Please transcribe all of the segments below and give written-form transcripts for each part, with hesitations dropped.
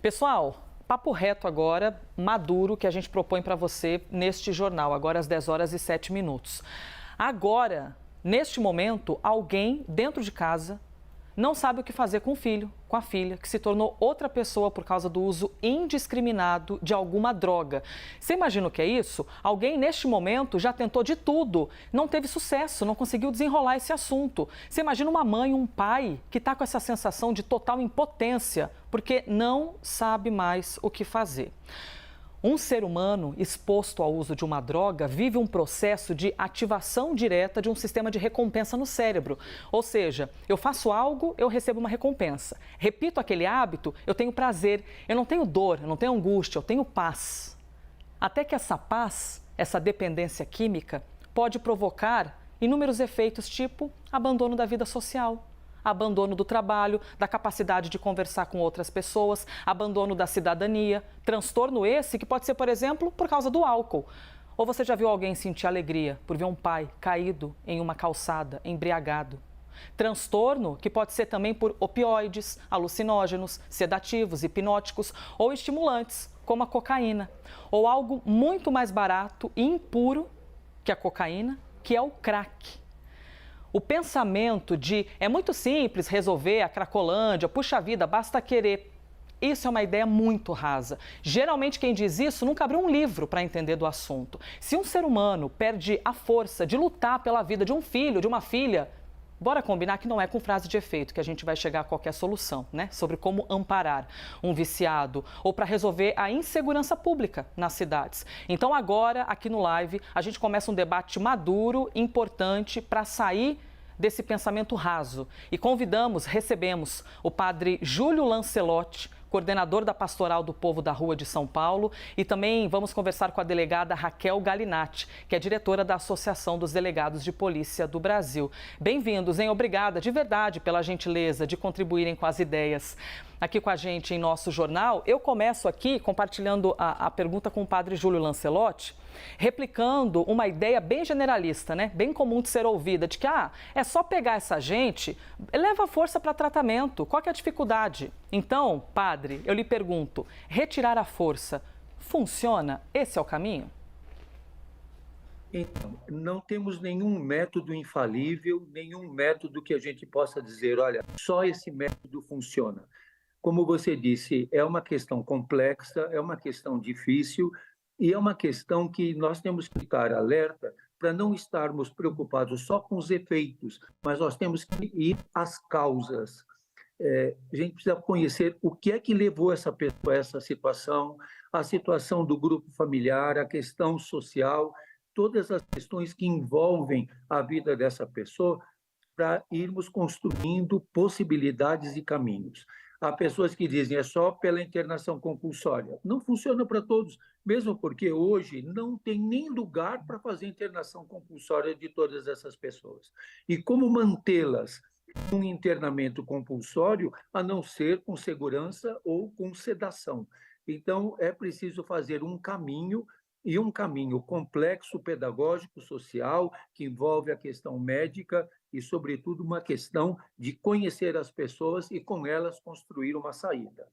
Pessoal, papo reto agora, maduro, que a gente propõe para você neste jornal, agora às 10 horas e 7 minutos. Agora, neste momento, alguém dentro de casa não sabe o que fazer com o filho, com a filha, que se tornou outra pessoa por causa do uso indiscriminado de alguma droga. Você imagina o que é isso? Alguém, neste momento, já tentou de tudo, não teve sucesso, não conseguiu desenrolar esse assunto. Você imagina uma mãe, um pai, que está com essa sensação de total impotência, porque não sabe mais o que fazer. Um ser humano exposto ao uso de uma droga vive um processo de ativação direta de um sistema de recompensa no cérebro. Ou seja, eu faço algo, eu recebo uma recompensa. Repito aquele hábito, eu tenho prazer. Eu não tenho dor, eu não tenho angústia, eu tenho paz. Até que essa paz, essa dependência química, pode provocar inúmeros efeitos, tipo abandono da vida social, abandono do trabalho, da capacidade de conversar com outras pessoas, abandono da cidadania, transtorno esse que pode ser, por exemplo, por causa do álcool. Ou você já viu alguém sentir alegria por ver um pai caído em uma calçada, embriagado? Transtorno que pode ser também por opioides, alucinógenos, sedativos, hipnóticos ou estimulantes, como a cocaína. Ou algo muito mais barato e impuro que a cocaína, que é o crack. O pensamento de é muito simples resolver a Cracolândia, puxa vida, basta querer. Isso é uma ideia muito rasa. Geralmente quem diz isso nunca abriu um livro para entender do assunto. Se um ser humano perde a força de lutar pela vida de um filho, de uma filha, bora combinar que não é com frase de efeito que a gente vai chegar a qualquer solução, né? Sobre como amparar um viciado ou para resolver a insegurança pública nas cidades. Então agora, aqui no Live, a gente começa um debate maduro, importante, para sair desse pensamento raso. E recebemos o padre Júlio Lancelotti, coordenador da Pastoral do Povo da Rua de São Paulo, e também vamos conversar com a delegada Raquel Galinatti, que é diretora da Associação dos Delegados de Polícia do Brasil. Bem-vindos, hein? Obrigada de verdade pela gentileza de contribuírem com as ideias aqui com a gente em nosso jornal. Eu começo aqui compartilhando a pergunta com o padre Júlio Lancelotti, replicando uma ideia bem generalista, né? Bem comum de ser ouvida, de que é só pegar essa gente, leva força para tratamento, qual que é a dificuldade? Então, padre, eu lhe pergunto, retirar a força funciona? Esse é o caminho? Então, não temos nenhum método infalível, nenhum método que a gente possa dizer, olha, só esse método funciona. Como você disse, é uma questão complexa, é uma questão difícil e é uma questão que nós temos que ficar alerta para não estarmos preocupados só com os efeitos, mas nós temos que ir às causas. A gente precisa conhecer o que é que levou essa pessoa a essa situação, a situação do grupo familiar, a questão social, todas as questões que envolvem a vida dessa pessoa, para irmos construindo possibilidades e caminhos. Há pessoas que dizem é só pela internação compulsória. Não funciona para todos, mesmo porque hoje não tem nem lugar para fazer internação compulsória de todas essas pessoas. E como mantê-las um internamento compulsório, a não ser com segurança ou com sedação? Então, é preciso fazer um caminho, e um caminho complexo, pedagógico, social, que envolve a questão médica e, sobretudo, uma questão de conhecer as pessoas e, com elas, construir uma saída.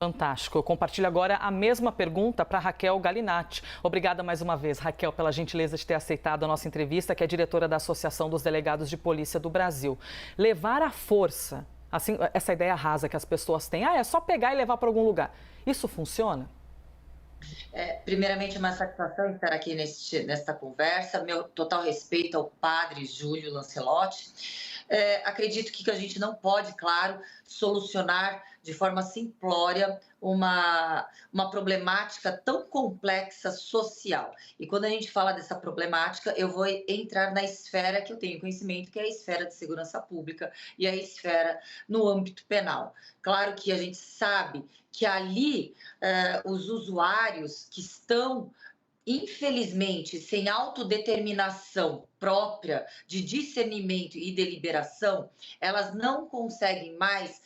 Fantástico. Eu compartilho agora a mesma pergunta para Raquel Galinatti. Obrigada mais uma vez, Raquel, pela gentileza de ter aceitado a nossa entrevista, que é diretora da Associação dos Delegados de Polícia do Brasil. Levar à força, assim, essa ideia rasa que as pessoas têm, é só pegar e levar para algum lugar. Isso funciona? Primeiramente, uma satisfação estar aqui nesta conversa. Meu total respeito ao padre Júlio Lancelotti. Acredito que a gente não pode, claro, solucionar de forma simplória uma problemática tão complexa social. E quando a gente fala dessa problemática, eu vou entrar na esfera que eu tenho conhecimento, que é a esfera de segurança pública e a esfera no âmbito penal. Claro que a gente sabe que ali os usuários que estão, infelizmente, sem autodeterminação própria de discernimento e deliberação, elas não conseguem mais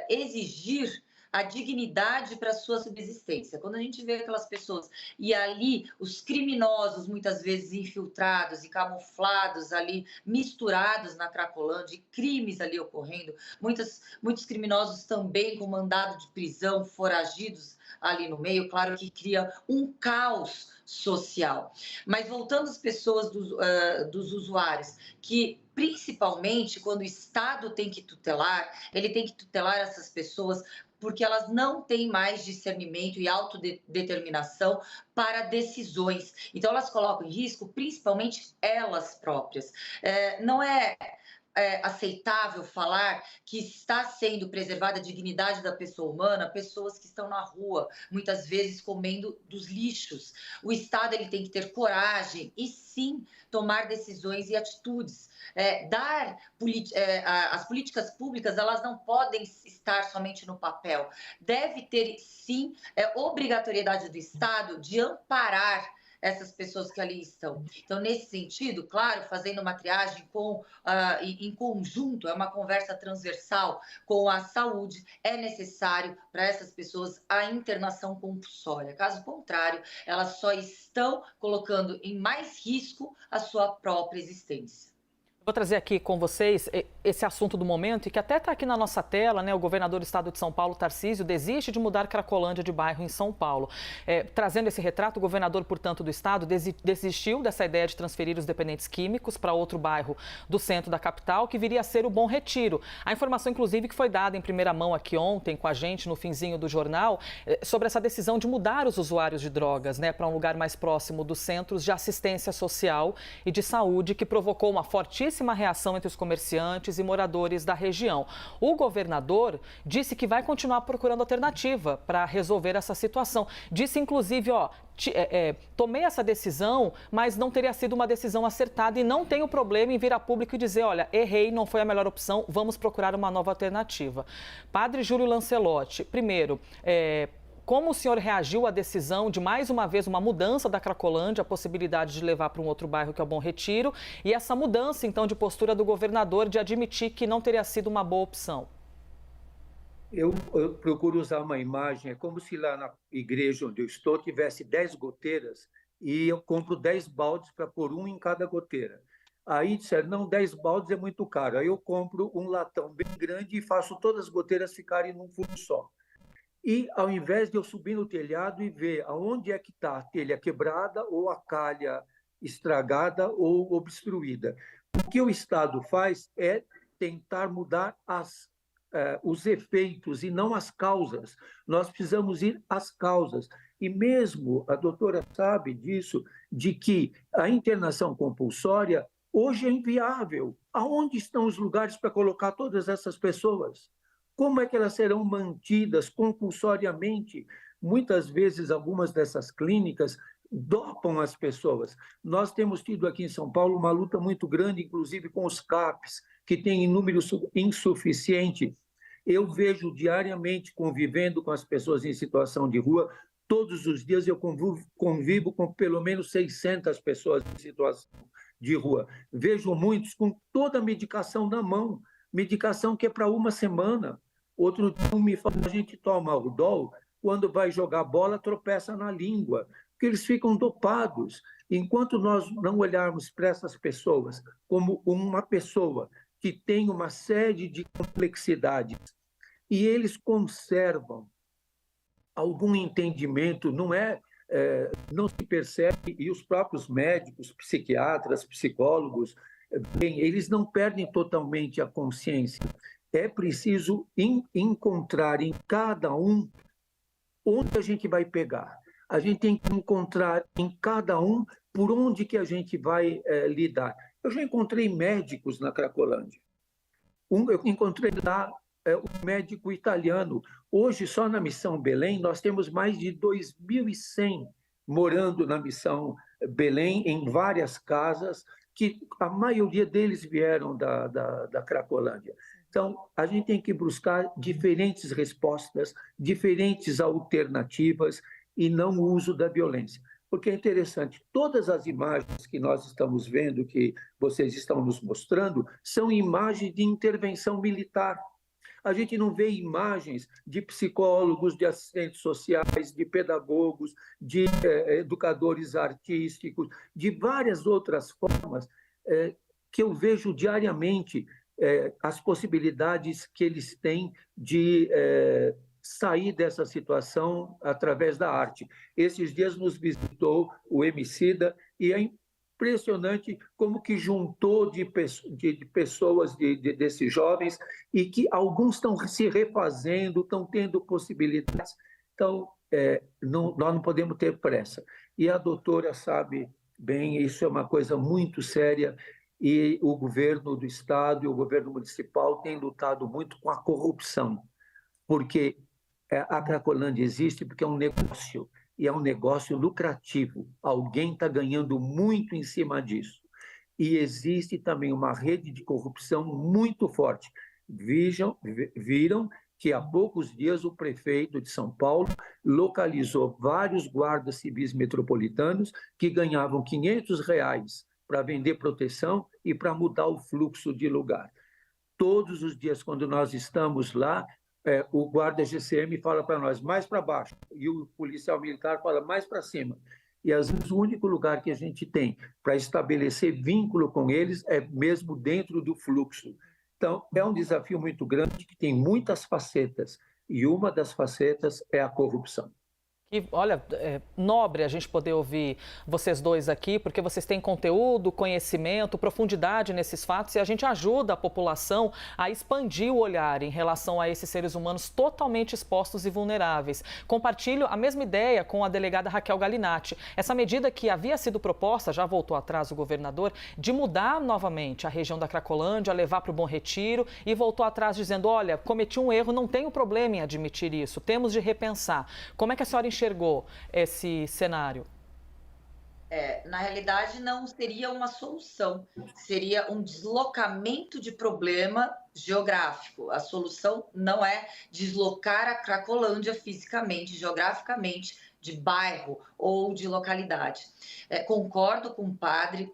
exigir a dignidade para a sua subsistência. Quando a gente vê aquelas pessoas e ali os criminosos, muitas vezes infiltrados e camuflados ali, misturados na Cracolândia, crimes ali ocorrendo, muitos criminosos também com mandado de prisão, foragidos ali no meio, claro que cria um caos social. Mas voltando às pessoas dos usuários, que principalmente quando o Estado tem que tutelar, ele tem que tutelar essas pessoas porque elas não têm mais discernimento e autodeterminação para decisões. Então, elas colocam em risco, principalmente elas próprias. Não é aceitável falar que está sendo preservada a dignidade da pessoa humana, pessoas que estão na rua, muitas vezes comendo dos lixos. O Estado ele tem que ter coragem e sim tomar decisões e atitudes. As políticas públicas elas não podem estar somente no papel. Deve ter sim obrigatoriedade do Estado de amparar essas pessoas que ali estão. Então, nesse sentido, claro, fazendo uma triagem em conjunto, é uma conversa transversal com a saúde, é necessário para essas pessoas a internação compulsória. Caso contrário, elas só estão colocando em mais risco a sua própria existência. Vou trazer aqui com vocês esse assunto do momento e que até está aqui na nossa tela, né? O governador do estado de São Paulo, Tarcísio, desiste de mudar Cracolândia de bairro em São Paulo. Trazendo esse retrato, o governador, portanto, do estado desistiu dessa ideia de transferir os dependentes químicos para outro bairro do centro da capital, que viria a ser o Bom Retiro. A informação, inclusive, que foi dada em primeira mão aqui ontem com a gente, no finzinho do jornal, sobre essa decisão de mudar os usuários de drogas, né, para um lugar mais próximo dos centros de assistência social e de saúde, que provocou uma fortíssima reação entre os comerciantes e moradores da região. O governador disse que vai continuar procurando alternativa para resolver essa situação. Disse, inclusive, tomei essa decisão, mas não teria sido uma decisão acertada e não tenho problema em vir a público e dizer, olha, errei, não foi a melhor opção, vamos procurar uma nova alternativa. Padre Júlio Lancelotti, primeiro, como o senhor reagiu à decisão de, mais uma vez, uma mudança da Cracolândia, a possibilidade de levar para um outro bairro, que é o Bom Retiro, e essa mudança, então, de postura do governador de admitir que não teria sido uma boa opção? Eu procuro usar uma imagem, é como se lá na igreja onde eu estou tivesse 10 goteiras e eu compro 10 baldes para pôr um em cada goteira. Aí disseram, não, 10 baldes é muito caro. Aí eu compro um latão bem grande e faço todas as goteiras ficarem num fundo só. E, ao invés de eu subir no telhado e ver aonde é que está a telha quebrada ou a calha estragada ou obstruída, o que o Estado faz é tentar mudar os efeitos e não as causas. Nós precisamos ir às causas. E mesmo a doutora sabe disso, de que a internação compulsória hoje é inviável. Aonde estão os lugares para colocar todas essas pessoas? Como é que elas serão mantidas compulsoriamente? Muitas vezes, algumas dessas clínicas dopam as pessoas. Nós temos tido aqui em São Paulo uma luta muito grande, inclusive com os CAPs, que têm em número insuficiente. Eu vejo diariamente, convivendo com as pessoas em situação de rua, todos os dias eu convivo com pelo menos 600 pessoas em situação de rua. Vejo muitos com toda a medicação na mão, medicação que é para uma semana. Outro dia me falou, a gente toma Aldol, quando vai jogar bola, tropeça na língua, porque eles ficam dopados. Enquanto nós não olharmos para essas pessoas como uma pessoa que tem uma série de complexidades e eles conservam algum entendimento, não se percebe, e os próprios médicos, psiquiatras, psicólogos, bem, eles não perdem totalmente a consciência. É preciso encontrar em cada um onde a gente vai pegar. A gente tem que encontrar em cada um por onde que a gente vai lidar. Eu já encontrei médicos na Cracolândia. Eu encontrei lá um médico italiano. Hoje, só na Missão Belém, nós temos mais de 2.100 morando na Missão Belém, em várias casas, que a maioria deles vieram da Cracolândia. Então, a gente tem que buscar diferentes respostas, diferentes alternativas e não o uso da violência. Porque é interessante, todas as imagens que nós estamos vendo, que vocês estão nos mostrando, são imagens de intervenção militar. A gente não vê imagens de psicólogos, de assistentes sociais, de pedagogos, de educadores artísticos, de várias outras formas que eu vejo diariamente as possibilidades que eles têm de sair dessa situação através da arte. Esses dias nos visitou o Emicida e é impressionante como que juntou de pessoas, desses jovens, e que alguns estão se refazendo, estão tendo possibilidades. Então, nós não podemos ter pressa. E a doutora sabe bem, isso é uma coisa muito séria, e o governo do estado e o governo municipal têm lutado muito com a corrupção, porque a Cracolândia existe porque é um negócio, e é um negócio lucrativo. Alguém está ganhando muito em cima disso. E existe também uma rede de corrupção muito forte. Viram que há poucos dias o prefeito de São Paulo localizou vários guardas civis metropolitanos que ganhavam R$ 500 para vender proteção e para mudar o fluxo de lugar. Todos os dias, quando nós estamos lá, o guarda GCM fala para nós, mais para baixo, e o policial militar fala, mais para cima. E, às vezes, o único lugar que a gente tem para estabelecer vínculo com eles é mesmo dentro do fluxo. Então, é um desafio muito grande, que tem muitas facetas, e uma das facetas é a corrupção. E, olha, é nobre a gente poder ouvir vocês dois aqui, porque vocês têm conteúdo, conhecimento, profundidade nesses fatos e a gente ajuda a população a expandir o olhar em relação a esses seres humanos totalmente expostos e vulneráveis. Compartilho a mesma ideia com a delegada Raquel Galinatti. Essa medida que havia sido proposta, já voltou atrás o governador, de mudar novamente a região da Cracolândia, levar para o Bom Retiro, e voltou atrás dizendo, olha, cometi um erro, não tenho problema em admitir isso, temos de repensar. Como é que a senhora enxergou esse cenário? Na realidade, não seria uma solução, seria um deslocamento de problema geográfico. A solução não é deslocar a Cracolândia fisicamente, geograficamente, de bairro ou de localidade. Concordo com o padre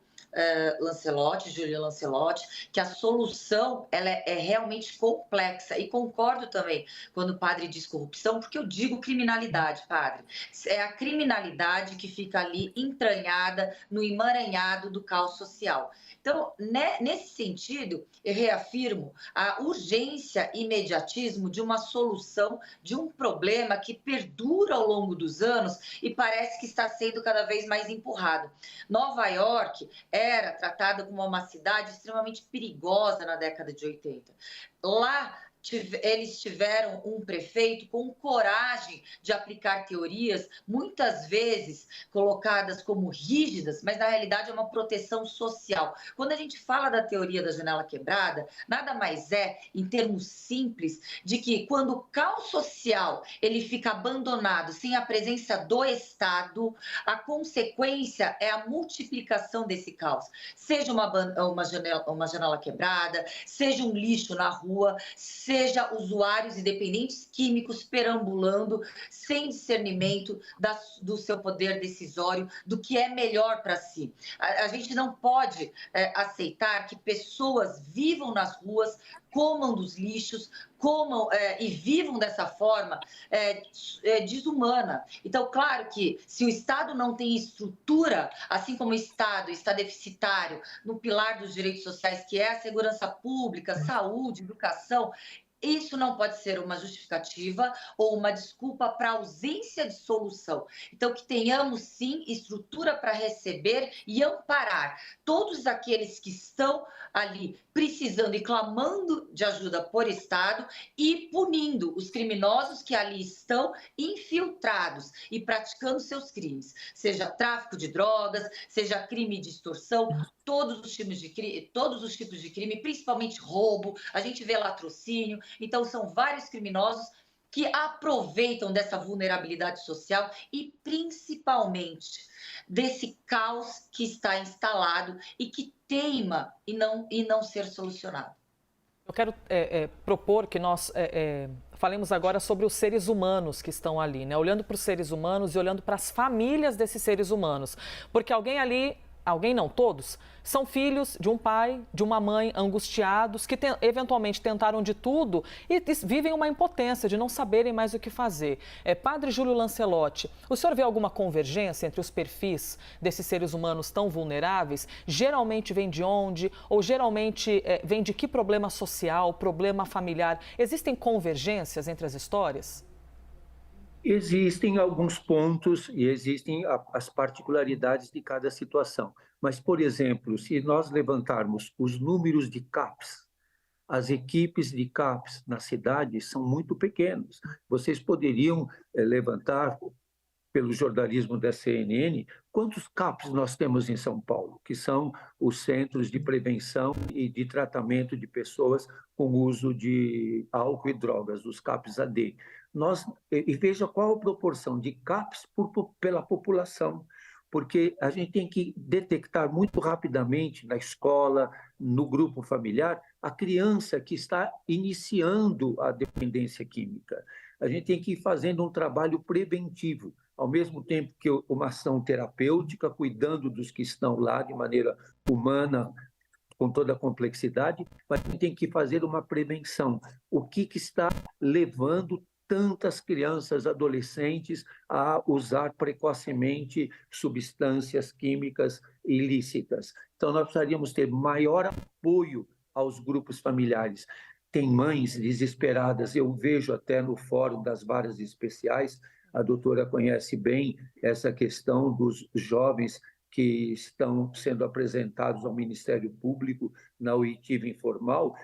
Júlio Lancelotti, que a solução ela é realmente complexa, e concordo também quando o padre diz corrupção, porque eu digo criminalidade, padre. É a criminalidade que fica ali entranhada no emaranhado do caos social. Então, nesse sentido, eu reafirmo a urgência e imediatismo de uma solução de um problema que perdura ao longo dos anos e parece que está sendo cada vez mais empurrado. Nova York era tratada como uma cidade extremamente perigosa na década de 80. Lá, eles tiveram um prefeito com coragem de aplicar teorias, muitas vezes colocadas como rígidas, mas na realidade é uma proteção social. Quando a gente fala da teoria da janela quebrada, nada mais é, em termos simples, de que quando o caos social ele fica abandonado sem a presença do Estado, a consequência é a multiplicação desse caos. Seja uma janela quebrada, seja um lixo na rua, seja usuários e dependentes químicos perambulando sem discernimento do seu poder decisório, do que é melhor para si. A gente não pode aceitar que pessoas vivam nas ruas, comam dos lixos, e vivam dessa forma desumana. Então, claro que se o Estado não tem estrutura, assim como o Estado está deficitário no pilar dos direitos sociais, que é a segurança pública, saúde, educação, isso não pode ser uma justificativa ou uma desculpa para ausência de solução. Então, que tenhamos, sim, estrutura para receber e amparar todos aqueles que estão ali precisando e clamando de ajuda por Estado, e punindo os criminosos que ali estão infiltrados e praticando seus crimes, seja tráfico de drogas, seja crime de extorsão, todos os tipos de crime, principalmente roubo, a gente vê latrocínio. Então, são vários criminosos que aproveitam dessa vulnerabilidade social e, principalmente, desse caos que está instalado e que teima em não ser solucionado. Eu quero propor que nós falemos agora sobre os seres humanos que estão ali, né? Olhando para os seres humanos e olhando para as famílias desses seres humanos. Porque alguém ali alguém não, todos, são filhos de um pai, de uma mãe angustiados que eventualmente tentaram de tudo e vivem uma impotência de não saberem mais o que fazer. Padre Júlio Lancelotti, o senhor vê alguma convergência entre os perfis desses seres humanos tão vulneráveis? Geralmente vem de onde? Ou geralmente vem de que problema social, problema familiar? Existem convergências entre as histórias? Existem alguns pontos e existem as particularidades de cada situação. Mas, por exemplo, se nós levantarmos os números de CAPs, as equipes de CAPs na cidade são muito pequenas. Vocês poderiam levantar, pelo jornalismo da CNN, quantos CAPs nós temos em São Paulo, que são os Centros de Prevenção e de Tratamento de Pessoas com uso de álcool e drogas, os CAPs-AD. E veja qual a proporção de CAPs pela população, porque a gente tem que detectar muito rapidamente na escola, no grupo familiar, a criança que está iniciando a dependência química. A gente tem que ir fazendo um trabalho preventivo, ao mesmo tempo que uma ação terapêutica, cuidando dos que estão lá de maneira humana, com toda a complexidade, mas a gente tem que fazer uma prevenção. O que está levando tantas crianças, adolescentes a usar precocemente substâncias químicas ilícitas? Então, nós precisaríamos ter maior apoio aos grupos familiares. Tem mães desesperadas, eu vejo até no Fórum das Varas Especiais, a doutora conhece bem essa questão dos jovens que estão sendo apresentados ao Ministério Público na oitiva informal.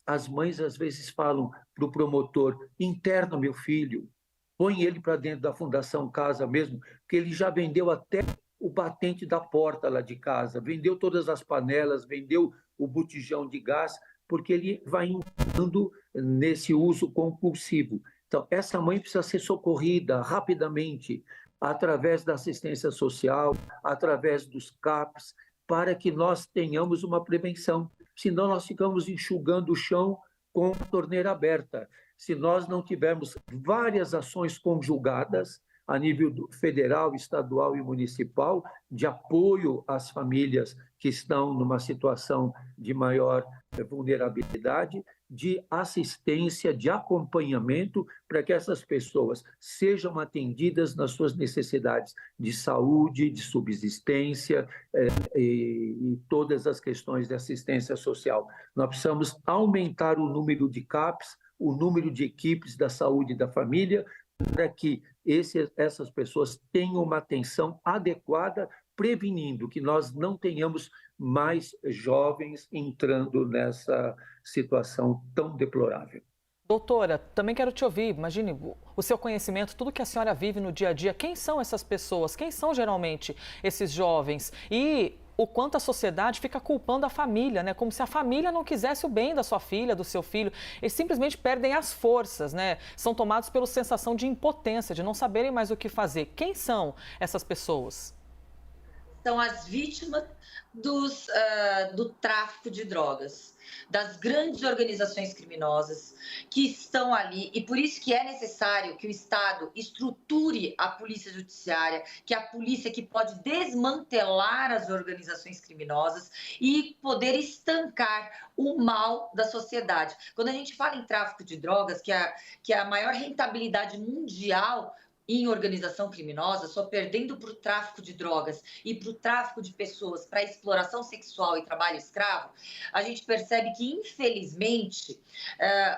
As mães às vezes falam para o promotor: interna meu filho, põe ele para dentro da Fundação Casa mesmo, porque ele já vendeu até o batente da porta lá de casa, vendeu todas as panelas, vendeu o botijão de gás, porque ele vai entrando nesse uso compulsivo. Então, essa mãe precisa ser socorrida rapidamente, através da assistência social, através dos CAPs, para que nós tenhamos uma prevenção. Senão, nós ficamos enxugando o chão com a torneira aberta. Se nós não tivermos várias ações conjugadas, a nível federal, estadual e municipal, de apoio às famílias que estão numa situação de maior vulnerabilidade, de assistência, de acompanhamento, para que essas pessoas sejam atendidas nas suas necessidades de saúde, de subsistência e todas as questões de assistência social. Nós precisamos aumentar o número de CAPs, o número de equipes da saúde e da família, para que essas pessoas tenham uma atenção adequada, prevenindo que nós não tenhamos mais jovens entrando nessa situação tão deplorável. Doutora, também quero te ouvir. Imagine o seu conhecimento, tudo que a senhora vive no dia a dia. Quem são essas pessoas? Quem são geralmente esses jovens? E o quanto a sociedade fica culpando a família, né? Como se a família não quisesse o bem da sua filha, do seu filho. Eles simplesmente perdem as forças, né? São tomados pela sensação de impotência, de não saberem mais o que fazer. Quem são essas pessoas? São as vítimas do tráfico de drogas, das grandes organizações criminosas que estão ali, e por isso que é necessário que o Estado estruture a polícia judiciária, que é a polícia que pode desmantelar as organizações criminosas e poder estancar o mal da sociedade. Quando a gente fala em tráfico de drogas, que é a maior rentabilidade mundial em organização criminosa, só perdendo para o tráfico de drogas e para o tráfico de pessoas, para exploração sexual e trabalho escravo, a gente percebe que, infelizmente,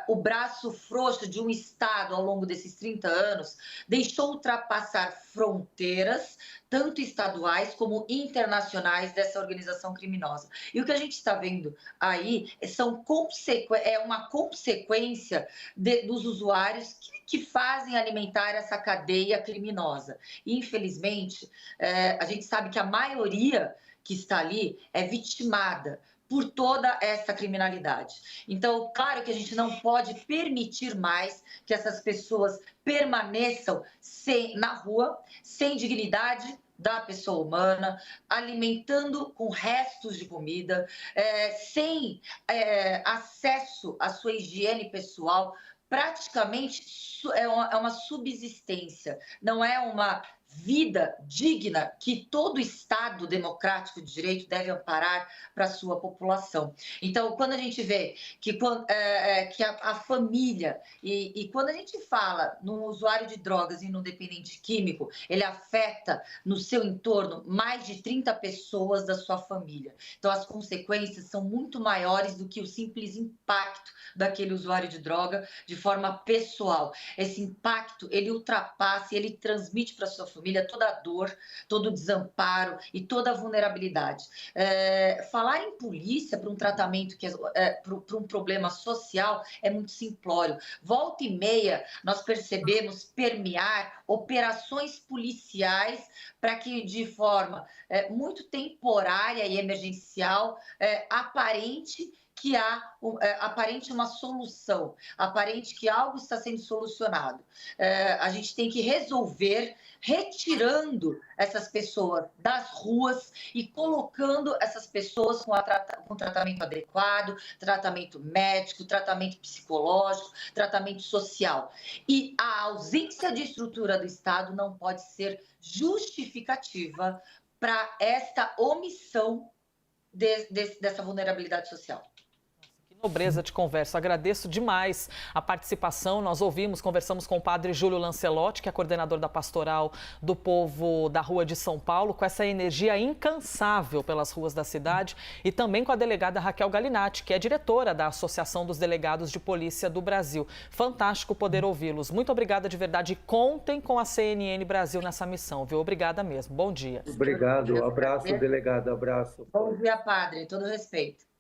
o braço frouxo de um Estado ao longo desses 30 anos deixou ultrapassar fronteiras, tanto estaduais como internacionais, dessa organização criminosa. E o que a gente está vendo aí é uma consequência dos usuários que fazem alimentar essa cadeia criminosa. E, infelizmente, a gente sabe que a maioria que está ali é vitimada por toda essa criminalidade. Então, claro que a gente não pode permitir mais que essas pessoas permaneçam na rua, sem dignidade da pessoa humana, alimentando com restos de comida, sem acesso à sua higiene pessoal, praticamente é uma subsistência, não é uma vida digna que todo Estado democrático de direito deve amparar para a sua população. Então, quando a gente vê que a família, e quando a gente fala no usuário de drogas e no dependente químico, ele afeta no seu entorno mais de 30 pessoas da sua família. Então, as consequências são muito maiores do que o simples impacto daquele usuário de droga de forma pessoal. Esse impacto, ele ultrapassa e ele transmite para a sua família toda a dor, todo o desamparo e toda a vulnerabilidade. Falar em polícia para um tratamento, para um problema social, é muito simplório. Volta e meia, nós percebemos permear operações policiais para que, de forma muito temporária e emergencial, aparente uma solução, aparente que algo está sendo solucionado. A gente tem que resolver retirando essas pessoas das ruas e colocando essas pessoas com tratamento adequado, tratamento médico, tratamento psicológico, tratamento social. E a ausência de estrutura do Estado não pode ser justificativa para esta omissão dessa vulnerabilidade social. Nobreza de conversa. Agradeço demais a participação. Nós conversamos com o padre Júlio Lancelotti, que é coordenador da Pastoral do Povo da Rua de São Paulo, com essa energia incansável pelas ruas da cidade, e também com a delegada Raquel Galinatti, que é diretora da Associação dos Delegados de Polícia do Brasil. Fantástico poder ouvi-los. Muito obrigada de verdade. Contem com a CNN Brasil nessa missão, viu? Obrigada mesmo. Bom dia. Obrigado. Abraço, delegado. Abraço. Bom dia, padre. Todo respeito.